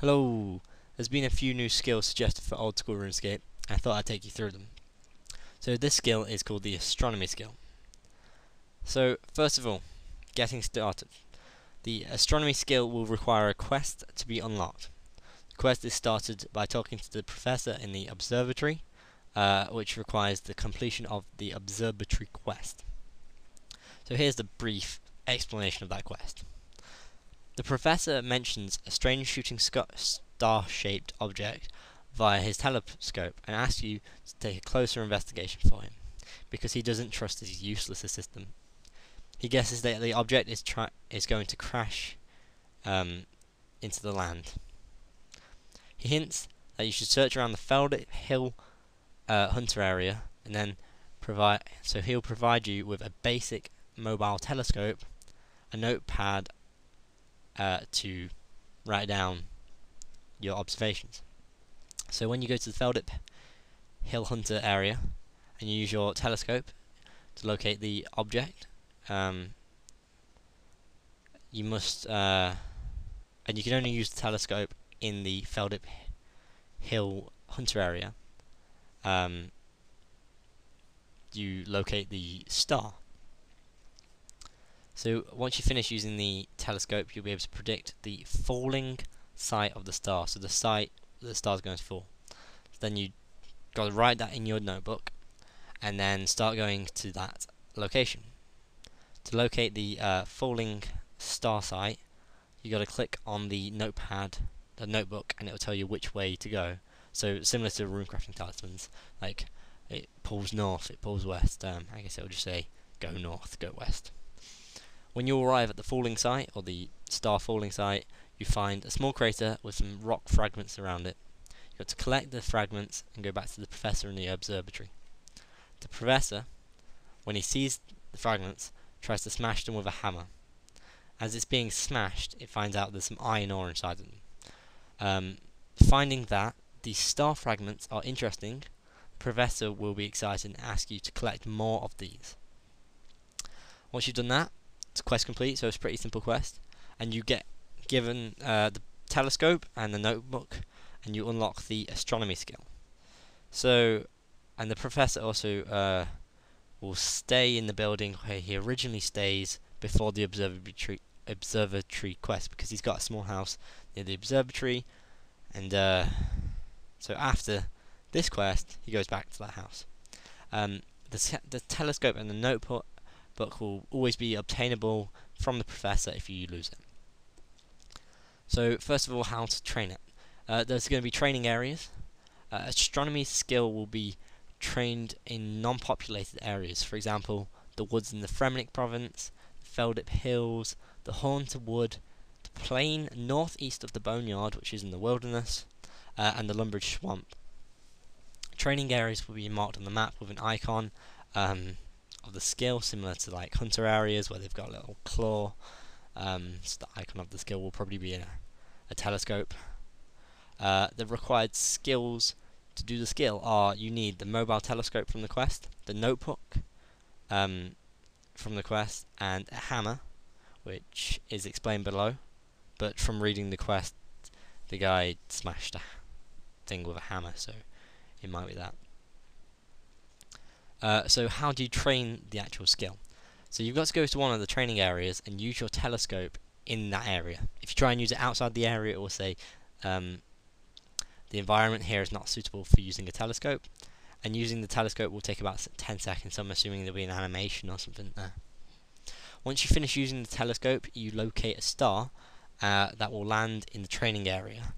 Hello! There's been a few new skills suggested for old school Runescape. I thought I'd take you through them. So this skill is called the Astronomy skill. So first of all, getting started. The Astronomy skill will require a quest to be unlocked. The quest is started by talking to the professor in the observatory, which requires the completion of the observatory quest. So here's the brief explanation of that quest. The professor mentions a strange shooting star-shaped object via his telescope and asks you to take a closer investigation for him, because he doesn't trust his useless assistant. He guesses that the object is going to crash into the land. He hints that you should search around the Feldit Hill Hunter area, and then he'll provide you with a basic mobile telescope, a notepad to write down your observations. So when you go to the Feldit Hill Hunter area and you use your telescope to locate the object, you must and you can only use the telescope in the Feldit Hill Hunter area. You locate the star. So once you finish using the telescope, you'll be able to predict the falling site of the star, so the site the star is going to fall. So then you got to write that in your notebook and then start going to that location. To locate the falling star site, you got to click on the notepad, the notebook, and it will tell you which way to go. So similar to runecrafting talismans, like it pulls north, it pulls west. I guess it will just say go north, go west. When you arrive at the falling site, or the star falling site, you find a small crater with some rock fragments around it. You've got to collect the fragments and go back to the professor in the observatory. The professor, when he sees the fragments, tries to smash them with a hammer. As it's being smashed, it finds out there's some iron ore inside of them. Finding that these star fragments are interesting, the professor will be excited and ask you to collect more of these. Once you've done that, it's quest complete, so it's a pretty simple quest, and you get given the telescope and the notebook, and you unlock the Astronomy skill. So, and the professor also will stay in the building where he originally stays before the observatory quest, because he's got a small house near the observatory, and so after this quest he goes back to that house. The telescope and the notebook will always be obtainable from the professor if you lose it. So first of all, how to train it. There's going to be training areas. Astronomy skill will be trained in non-populated areas, for example the woods in the Fremnik province, the Feldip Hills, the Haunter Wood, the plain northeast of the Boneyard, which is in the wilderness, and the Lumbridge Swamp. Training areas will be marked on the map with an icon of the skill, similar to like hunter areas where they've got a little claw. So the icon of the skill will probably be a telescope. The required skills to do the skill are: you need the mobile telescope from the quest, the notebook from the quest, and a hammer, which is explained below. But from reading the quest, the guy smashed a thing with a hammer, so it might be that. So how do you train the actual skill? So you've got to go to one of the training areas and use your telescope in that area. If you try and use it outside the area, it will say the environment here is not suitable for using a telescope, and using the telescope will take about 10 seconds, so I'm assuming there'll be an animation or something there. Once you finish using the telescope, you locate a star that will land in the training area.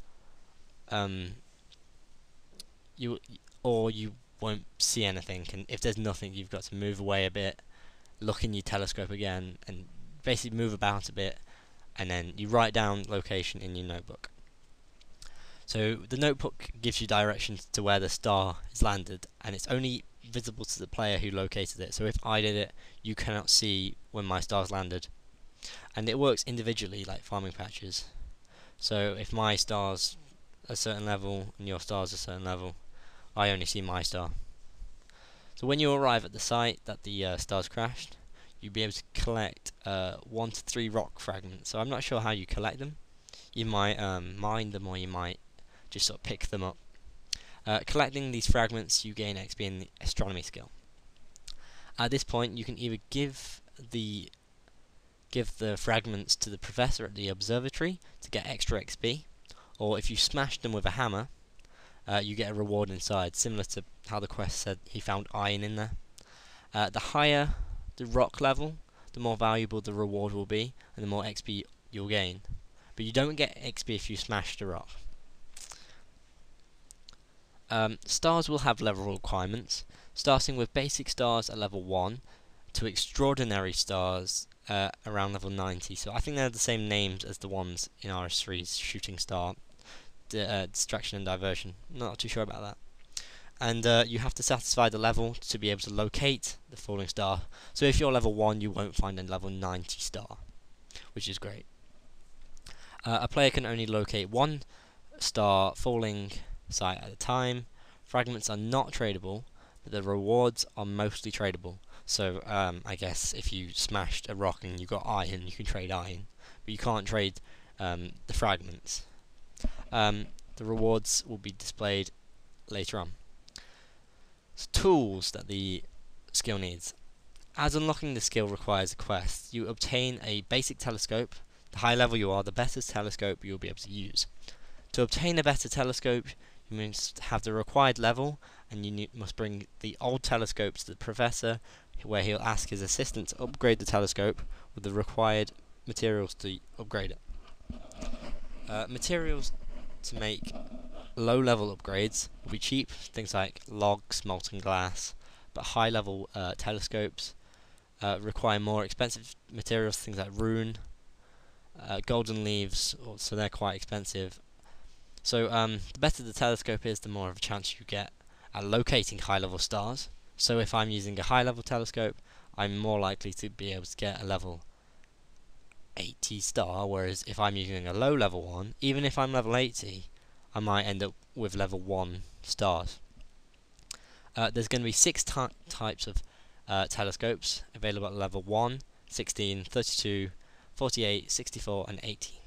You won't see anything, and if there's nothing, you've got to move away a bit, look in your telescope again, and basically move about a bit, and then you write down location in your notebook. So the notebook gives you directions to where the star is landed, and it's only visible to the player who located it. So if I did it, you cannot see when my star's landed, and it works individually like farming patches. So if my star's a certain level and your star's a certain level, I only see my star. So when you arrive at the site that the star's crashed, you'll be able to collect 1 to 3 rock fragments. So I'm not sure how you collect them. you might mine them, or you might just sort of pick them up. Collecting these fragments, you gain XP in the astronomy skill. At this point, you can either give the fragments to the professor at the observatory to get extra XP, or if you smash them with a hammer, you get a reward inside, similar to how the quest said he found iron in there. The higher the rock level, the more valuable the reward will be, and the more XP you'll gain. But you don't get XP if you smash the rock. Stars will have level requirements, starting with basic stars at level 1 to extraordinary stars around level 90. So I think they're the same names as the ones in RS3's shooting star, distraction and diversion. Not too sure about that. And you have to satisfy the level to be able to locate the falling star. So if you're level 1, you won't find a level 90 star, which is great. A player can only locate one star falling site at a time. Fragments are not tradable, but the rewards are mostly tradable. So I guess if you smashed a rock and you got iron, you can trade iron, but you can't trade the fragments. The rewards will be displayed later on. So tools that the skill needs. As unlocking the skill requires a quest, you obtain a basic telescope. The higher level you are, the better telescope you'll be able to use. To obtain a better telescope, you must have the required level, and you must bring the old telescope to the professor, where he'll ask his assistant to upgrade the telescope with the required materials to upgrade it. Materials to make low-level upgrades will be cheap, things like logs, molten glass, but high-level telescopes require more expensive materials, things like rune, golden leaves, so they're quite expensive. So the better the telescope is, the more of a chance you get at locating high-level stars. So if I'm using a high-level telescope, I'm more likely to be able to get a level 80 star, whereas if I'm using a low-level one, even if I'm level 80, I might end up with level 1 stars. There's going to be 6 types of telescopes available at level 1, 16, 32, 48, 64 and 18.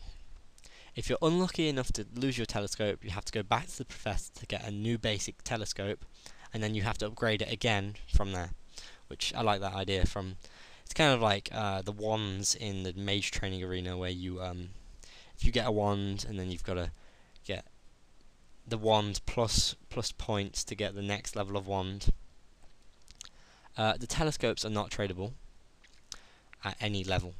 If you're unlucky enough to lose your telescope, you have to go back to the professor to get a new basic telescope, and then you have to upgrade it again from there, which I like that idea. It's kind of like the wands in the mage training arena, where you if you get a wand and then you've got to get the wand plus points to get the next level of wand. The telescopes are not tradable at any level.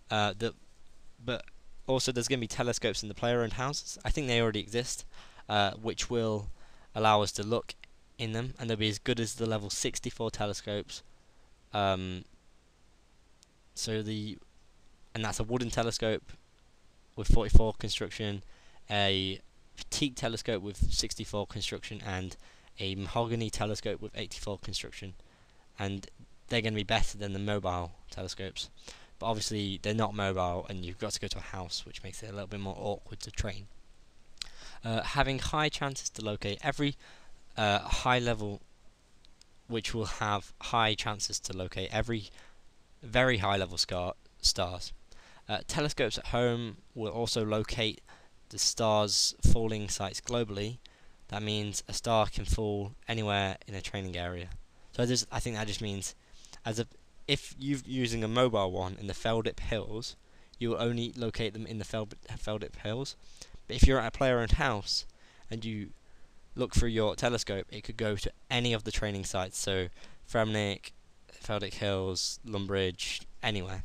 But also there's going to be telescopes in the player-owned houses. I think they already exist, which will allow us to look in them, and they'll be as good as the level 64 telescopes. And that's a wooden telescope with 44 construction, a petite telescope with 64 construction, and a mahogany telescope with 84 construction. And they're going to be better than the mobile telescopes. But obviously they're not mobile, and you've got to go to a house, which makes it a little bit more awkward to train. Having high chances to locate every high level, which will have high chances to locate every very high level stars. Telescopes at home will also locate the stars' falling sites globally. That means a star can fall anywhere in a training area. So I think that just means, if you're using a mobile one in the Feldip Hills, you will only locate them in the Feldip Hills. But if you're at a player-owned house and you look through your telescope, it could go to any of the training sites. So Fremnik, Feldip Hills, Lumbridge, anywhere.